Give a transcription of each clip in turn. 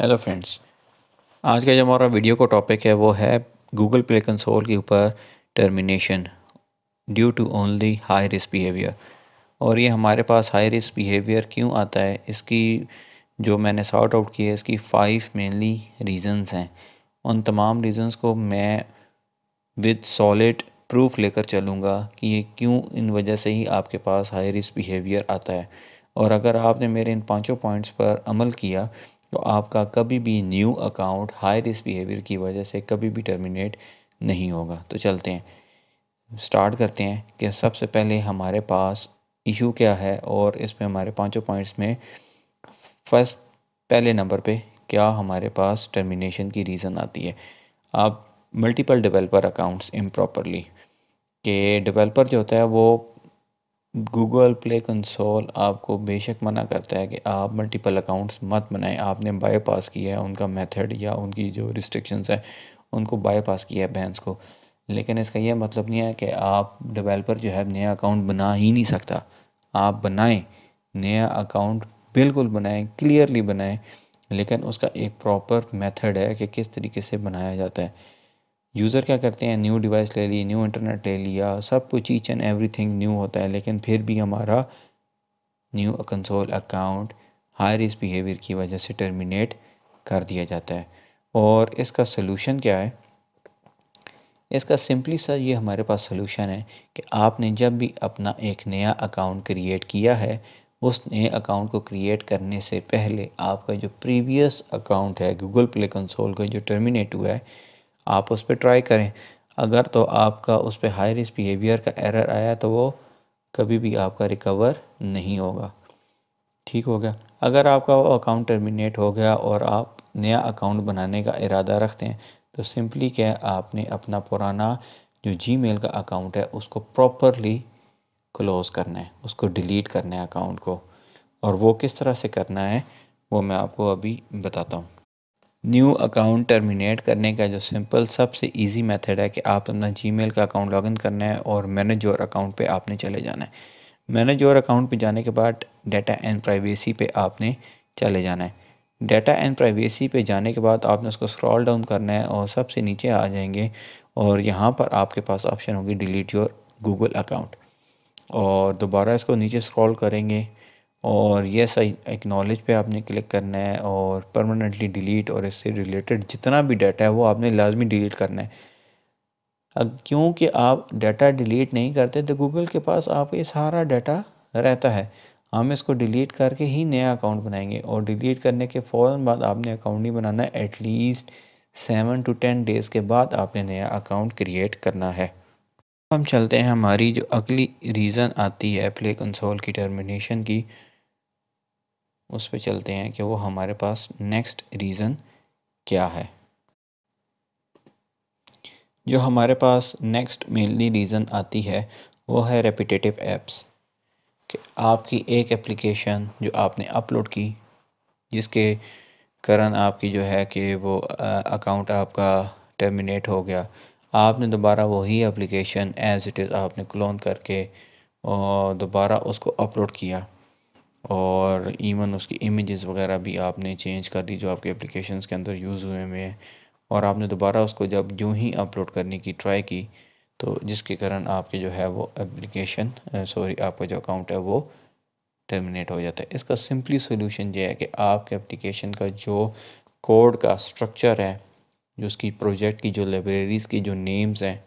Hello friends. आज का जो हमारा वीडियो का टॉपिक है वो है गूगल प्ले कंसोल के ऊपर termination due to only high risk behaviour. और ये हमारे पास हाई रिस्क बिहेवियर क्यों आता है, इसकी जो मैंने सॉर्ट आउट की है इसकी 5 मेनली रीज़न्स हैं। उन तमाम रीज़न्स को मैं विद सॉलिड प्रूफ लेकर चलूँगा कि ये क्यों इन वजह से ही आपके पास हाई रिस्क बिहेवियर आता है। और अगर आपने मेरे इन 5 पॉइंट्स पर अमल किया तो आपका कभी भी new account high risk behaviour की वजह से कभी भी टर्मिनेट नहीं होगा। तो चलते हैं, स्टार्ट करते हैं कि सबसे पहले हमारे पास इशू क्या है और इसमें हमारे 5 पॉइंट्स में फर्स्ट पहले नंबर पे क्या हमारे पास टर्मिनेशन की रीज़न आती है। आप मल्टीपल डेवलपर अकाउंट्स इम्प्रॉपरली के डेवलपर जो होता है वो गूगल प्ले कंसोल आपको बेशक मना करता है कि आप मल्टीपल अकाउंट्स मत बनाएं। आपने बाईपास किया है उनका मेथड या उनकी जो रिस्ट्रिक्शंस है उनको बाईपास किया है बैंस को। लेकिन इसका यह मतलब नहीं है कि आप डेवलपर जो है नया अकाउंट बना ही नहीं सकता। आप बनाएं, नया अकाउंट बिल्कुल बनाएं, क्लियरली बनाएं, लेकिन उसका एक प्रॉपर मेथड है कि किस तरीके से बनाया जाता है। यूज़र क्या करते हैं, न्यू डिवाइस ले ली, न्यू इंटरनेट ले लिया, सब कुछ ईच एंड एवरीथिंग न्यू होता है, लेकिन फिर भी हमारा new console account high risk behaviour की वजह से टर्मिनेट कर दिया जाता है। और इसका सलूशन क्या है? इसका सिंपली सा ये हमारे पास सलूशन है कि आपने जब भी अपना एक नया अकाउंट क्रिएट किया है, उस नए अकाउंट को क्रिएट करने से पहले आपका जो प्रीवियस अकाउंट है गूगल प्ले कंसोल का जो टर्मिनेट हुआ है, आप उस पर ट्राई करें। अगर तो आपका उस पर हाई रिस्क बिहेवियर का एरर आया तो वो कभी भी आपका रिकवर नहीं होगा। ठीक हो गया। अगर आपका वो अकाउंट टर्मिनेट हो गया और आप नया अकाउंट बनाने का इरादा रखते हैं तो सिंपली क्या, आपने अपना पुराना जो जीमेल का अकाउंट है उसको प्रॉपरली क्लोज़ करना है, उसको डिलीट करना है अकाउंट को। और वो किस तरह से करना है वो मैं आपको अभी बताता हूँ। न्यू अकाउंट टर्मिनेट करने का जो सिंपल सबसे इजी मेथड है कि आप अपना जीमेल का अकाउंट लॉगिन करना है और मैनेज योर अकाउंट पे आपने चले जाना है। मैनेज योर अकाउंट पे जाने के बाद डाटा एंड प्राइवेसी पे आपने चले जाना है। डाटा एंड प्राइवेसी पे जाने के बाद आपने उसको स्क्रॉल डाउन करना है और सबसे नीचे आ जाएंगे और यहाँ पर आपके पास ऑप्शन होगी डिलीट योर गूगल अकाउंट। और दोबारा इसको नीचे स्क्रॉल करेंगे और यस आई एक्नॉलेज पे आपने क्लिक करना है और परमानेंटली डिलीट और इससे रिलेटेड जितना भी डाटा है वो आपने लाजमी डिलीट करना है। अब क्योंकि आप डाटा डिलीट नहीं करते तो गूगल के पास आपका ये सारा डाटा रहता है। हम इसको डिलीट करके ही नया अकाउंट बनाएंगे और डिलीट करने के फ़ौरन बाद आपने अकाउंट नहीं बनाना है। एटलीस्ट 7 to 10 डेज़ के बाद आपने नया अकाउंट क्रिएट करना है। हम चलते हैं, हमारी जो अगली रीज़न आती है प्ले कंसोल की टर्मिनेशन की, उस पे चलते हैं कि वो हमारे पास नेक्स्ट रीज़न क्या है। जो हमारे पास नेक्स्ट मेनली रीज़न आती है वो है रेपिटेटिव ऐप्स। कि आपकी एक एप्लीकेशन जो आपने अपलोड की जिसके कारण आपकी जो है कि वो अकाउंट आपका टर्मिनेट हो गया, आपने दोबारा वही एप्लीकेशन एज़ इट इज़ आपने क्लोन करके और दोबारा उसको अपलोड किया और इवन उसकी इमेजेस वगैरह भी आपने चेंज कर दी जो आपके एप्लीकेशंस के अंदर यूज़ हुए हैं। और आपने दोबारा उसको जब यूँ ही अपलोड करने की ट्राई की तो जिसके कारण आपके जो है वो एप्लीकेशन आपका जो अकाउंट है वो टर्मिनेट हो जाता है। इसका सिंपली सोल्यूशन ये है कि आपके एप्लीकेशन का जो कोड का स्ट्रक्चर है, जो उसकी प्रोजेक्ट की जो लाइब्रेरीज़ की जो नेम्स हैं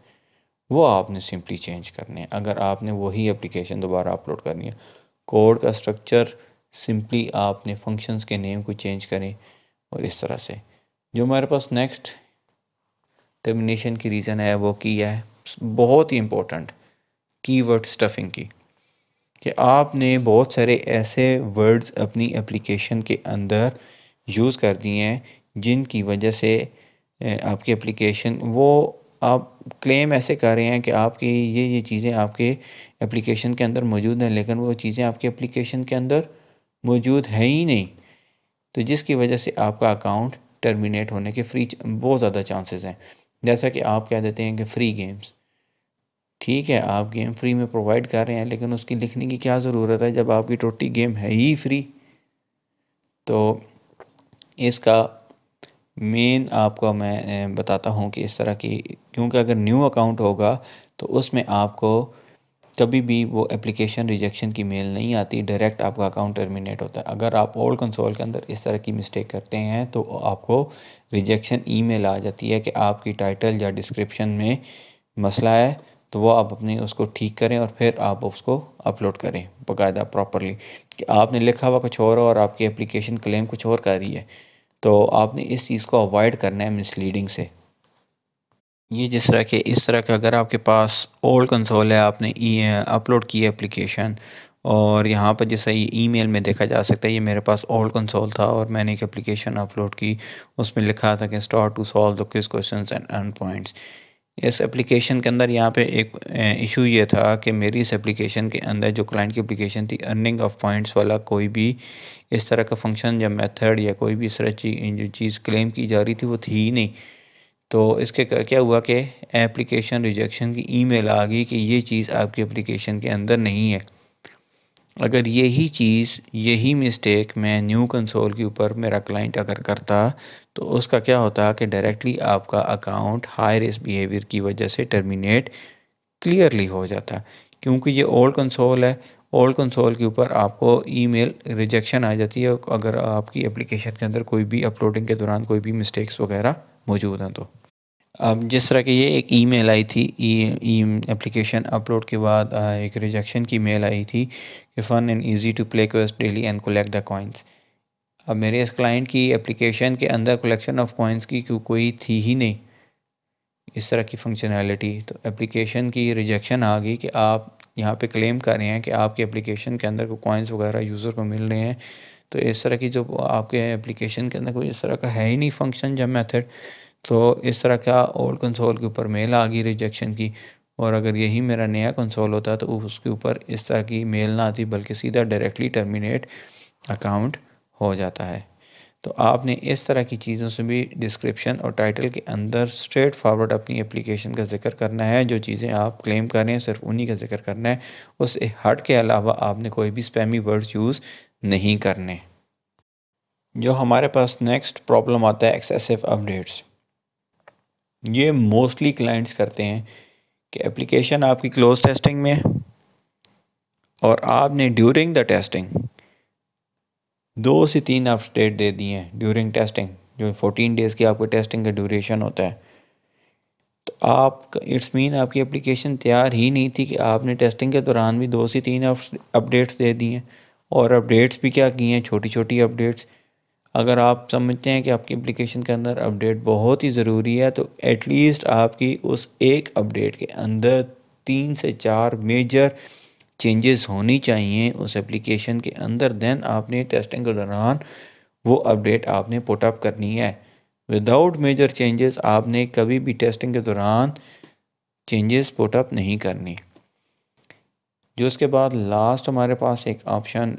वो आपने सिंपली चेंज करने हैं। अगर आपने वही एप्लीकेशन दोबारा अपलोड करनी है, कोड का स्ट्रक्चर सिंपली आपने फंक्शंस के नेम को चेंज करें। और इस तरह से जो हमारे पास नेक्स्ट टर्मिनेशन की रीज़न है वो की है बहुत ही इम्पोर्टेंट कीवर्ड स्टफिंग की। कि आपने बहुत सारे ऐसे वर्ड्स अपनी एप्लीकेशन के अंदर यूज़ कर दिए हैं जिनकी वजह से आपकी एप्लीकेशन वो आप क्लेम ऐसे कर रहे हैं कि आपकी ये चीज़ें आपके एप्लीकेशन के अंदर मौजूद हैं, लेकिन वो चीज़ें आपके एप्लीकेशन के अंदर मौजूद है ही नहीं। तो जिसकी वजह से आपका अकाउंट टर्मिनेट होने के बहुत ज़्यादा चांसेस हैं। जैसा कि आप कह देते हैं कि फ्री गेम्स, ठीक है आप गेम फ्री में प्रोवाइड कर रहे हैं लेकिन उसकी लिखने की क्या ज़रूरत है जब आपकी टोटी गेम है ही फ्री। तो इसका मेन आपको मैं बताता हूँ कि इस तरह की, क्योंकि अगर न्यू अकाउंट होगा तो उसमें आपको कभी भी वो एप्लीकेशन रिजेक्शन की मेल नहीं आती, डायरेक्ट आपका अकाउंट टर्मिनेट होता है। अगर आप ओल्ड कंसोल के अंदर इस तरह की मिस्टेक करते हैं तो आपको रिजेक्शन ईमेल आ जाती है कि आपकी टाइटल या डिस्क्रिप्शन में मसला है, तो वो आप अपनी उसको ठीक करें और फिर आप उसको अपलोड करें बाकायदा प्रॉपरली। कि आपने लिखा हुआ कुछ और आपकी एप्लीकेशन क्लेम कुछ और कर रही है, तो आपने इस चीज़ को अवॉइड करना है मिसलीडिंग से। ये जिस तरह के इस तरह का अगर आपके पास ओल्ड कंसोल है, आपने अपलोड की एप्लीकेशन, और यहाँ पर जैसा ये ईमेल में देखा जा सकता है, ये मेरे पास ओल्ड कंसोल था और मैंने एक एप्लीकेशन अपलोड की, उसमें लिखा था कि start to solve the quiz questions and earn points. इस एप्लीकेशन के अंदर यहाँ पे एक इशू ये था कि मेरी इस एप्लीकेशन के अंदर जो क्लाइंट की एप्लीकेशन थी, अर्निंग ऑफ पॉइंट्स वाला कोई भी इस तरह का फंक्शन या मेथड या कोई भी इस तरह जो चीज़ क्लेम की जा रही थी वो थी ही नहीं। तो इसके क्या हुआ कि एप्लीकेशन रिजेक्शन की ईमेल आ गई कि ये चीज़ आपकी एप्लीकेशन के अंदर नहीं है। अगर यही मिस्टेक मैं न्यू कंसोल के ऊपर मेरा क्लाइंट अगर करता तो उसका क्या होता कि डायरेक्टली आपका अकाउंट हाई रिस्क बिहेवियर की वजह से टर्मिनेट क्लियरली हो जाता, क्योंकि ये ओल्ड कंसोल है। ओल्ड कंसोल के ऊपर आपको ईमेल रिजेक्शन आ जाती है अगर आपकी एप्लीकेशन के अंदर कोई भी अपलोडिंग के दौरान कोई भी मिस्टेक्स वगैरह मौजूद हैं तो। अब जिस तरह की ये एक ईमेल आई थी, ई एप्लीकेशन अपलोड के बाद एक रिजेक्शन की मेल आई थी कि fun and easy to play quest daily and collect the coins. अब मेरे इस क्लाइंट की एप्लीकेशन के अंदर कलेक्शन ऑफ कॉइन्स की कोई थी ही नहीं इस तरह की फंक्शनैलिटी। तो एप्लीकेशन की रिजेक्शन आ गई कि आप यहाँ पे क्लेम कर रहे हैं कि आपकी एप्लीकेशन के अंदर कोई कॉइन्स वगैरह यूज़र को मिल रहे हैं, तो इस तरह की जो आपके एप्लीकेशन के अंदर कोई इस तरह का है ही नहीं फंक्शन या मेथड। तो इस तरह का ओल्ड कंसोल के ऊपर मेल आ गई रिजेक्शन की, और अगर यही मेरा नया कंसोल होता तो उसके ऊपर इस तरह की मेल ना आती बल्कि सीधा डायरेक्टली टर्मिनेट अकाउंट हो जाता है। तो आपने इस तरह की चीज़ों से भी डिस्क्रिप्शन और टाइटल के अंदर स्ट्रेट फॉरवर्ड अपनी एप्लीकेशन का जिक्र करना है। जो चीज़ें आप क्लेम कर रहे हैं सिर्फ उन्हीं का जिक्र करना है, उससे हट के अलावा आपने कोई भी स्पैमी वर्ड्स यूज़ नहीं करने। जो हमारे पास नेक्स्ट प्रॉब्लम आता है एक्सेसिव अपडेट्स। ये मोस्टली क्लाइंट्स करते हैं कि एप्लीकेशन आपकी क्लोज टेस्टिंग में है और आपने ड्यूरिंग द टेस्टिंग 2 से 3 अपडेट दे दिए हैं ड्यूरिंग टेस्टिंग, जो 14 डेज़ की आपको टेस्टिंग का ड्यूरेशन होता है। तो आप इट्स मीन आपकी एप्लीकेशन तैयार ही नहीं थी कि आपने टेस्टिंग के दौरान भी 2 से 3 अपडेट्स दे दिए हैं, और अपडेट्स भी क्या की हैं, छोटी छोटी अपडेट्स। अगर आप समझते हैं कि आपकी एप्लीकेशन के अंदर अपडेट बहुत ही ज़रूरी है तो एटलीस्ट आपकी उस एक अपडेट के अंदर 3 से 4 मेजर चेंजेस होनी चाहिए उस एप्लीकेशन के अंदर, देन आपने टेस्टिंग के दौरान वो अपडेट आपने पुट अप करनी है। विदाउट मेजर चेंजेस आपने कभी भी टेस्टिंग के दौरान चेंजेस पुट अप नहीं करनी। जो उसके बाद लास्ट हमारे पास एक ऑप्शन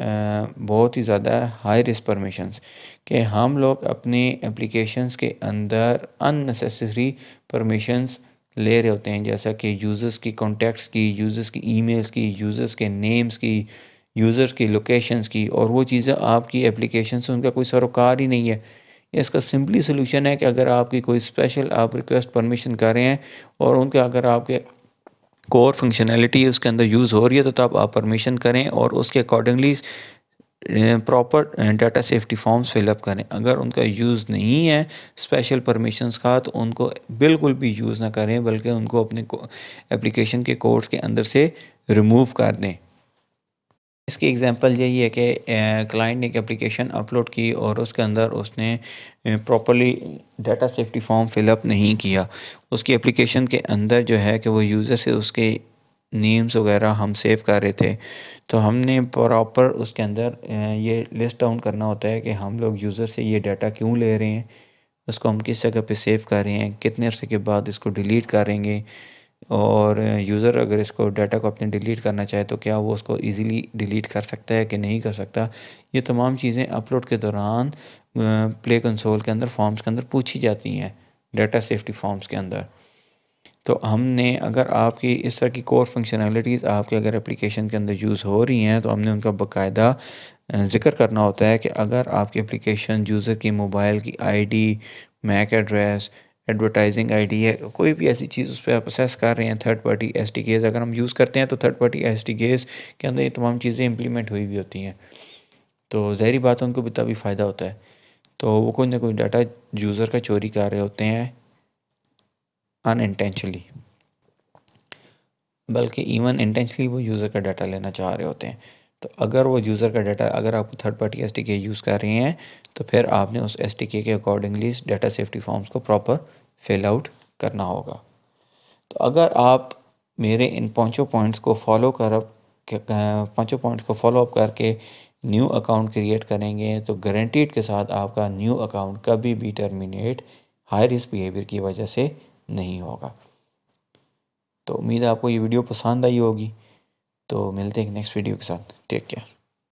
बहुत ही ज़्यादा है, हाई रिस्क परमिशंस, कि हम लोग अपनी एप्लीकेशंस के अंदर अननेसेसरी परमिशंस ले रहे होते हैं, जैसा कि यूज़र्स की कॉन्टैक्ट्स की, यूज़र्स की ईमेल्स की, यूज़र्स के नेम्स की, यूज़र्स की लोकेशंस की, और वो चीज़ें आपकी एप्लीकेशन से उनका कोई सरोकार ही नहीं है। इसका सिंपली सोल्यूशन है कि अगर आपकी कोई स्पेशल आप रिक्वेस्ट परमिशन कर रहे हैं और उनके अगर आपके कोर फंक्शनैलिटी उसके अंदर यूज़ हो रही है तो आप परमिशन करें और उसके accordingly proper data safety forms fill up करें। अगर उनका यूज़ नहीं है स्पेशल परमिशंस का तो उनको बिल्कुल भी यूज़ ना करें, बल्कि उनको अपने एप्लीकेशन के कोड्स के अंदर से रिमूव कर दें। इसकी एग्जांपल यही है कि क्लाइंट ने एक एप्लीकेशन अपलोड की और उसके अंदर उसने properly data safety form fill up नहीं किया। उसकी एप्लीकेशन के अंदर जो है कि वो यूज़र से उसके नेम्स वगैरह हम सेव कर रहे थे, तो हमने प्रॉपर उसके अंदर ये लिस्ट डाउन करना होता है कि हम लोग यूज़र से ये डाटा क्यों ले रहे हैं, उसको हम किस जगह पे सेव कर रहे हैं, कितने अरसे के बाद इसको डिलीट करेंगे, और यूज़र अगर इसको डाटा को अपने डिलीट करना चाहे तो क्या वो उसको इजीली डिलीट कर सकता है कि नहीं कर सकता। ये तमाम चीज़ें अपलोड के दौरान प्ले कंसोल के अंदर फॉर्म्स के अंदर पूछी जाती हैं, डाटा सेफ्टी फॉर्म्स के अंदर। तो हमने अगर आपकी इस तरह की कोर फंक्शनैलिटीज़ आपके अगर एप्लीकेशन के अंदर यूज़ हो रही हैं तो हमने उनका बाकायदा ज़िक्र करना होता है कि अगर आपकी एप्लीकेशन यूज़र की मोबाइल की ID, MAC address, advertising ID है, कोई भी ऐसी चीज़ उस पर आप असेस कर रहे हैं, थर्ड पार्टी एसडीकेज़ अगर हम यूज़ करते हैं तो थर्ड पार्टी एसडीकेज़ के अंदर ये तमाम चीज़ें इंप्लीमेंट हुई भी होती हैं। तो ज़ाहिर बात है उनको भी तभी फ़ायदा होता है। तो वो कोई ना कोई डाटा यूज़र का चोरी कर रहे होते हैं अनइंटेंशनली, बल्कि इवन इंटेंशनली वो यूज़र का डाटा लेना चाह रहे होते हैं। तो अगर वो यूज़र का डाटा, अगर आप थर्ड पार्टी एसडीके यूज़ कर रहे हैं तो फिर आपने उस एसडीके के अकॉर्डिंगली डाटा सेफ्टी फॉर्म्स को प्रॉपर फिल आउट करना होगा। तो अगर आप मेरे इन पाँचों पॉइंट्स को फॉलो अप करके न्यू अकाउंट क्रिएट करेंगे तो गारंटीड के साथ आपका न्यू अकाउंट कभी भी टर्मिनेट हाई रिस्क बिहेवियर की वजह से नहीं होगा। तो उम्मीद है आपको ये वीडियो पसंद आई होगी। तो मिलते हैं एक नेक्स्ट वीडियो के साथ। Take care.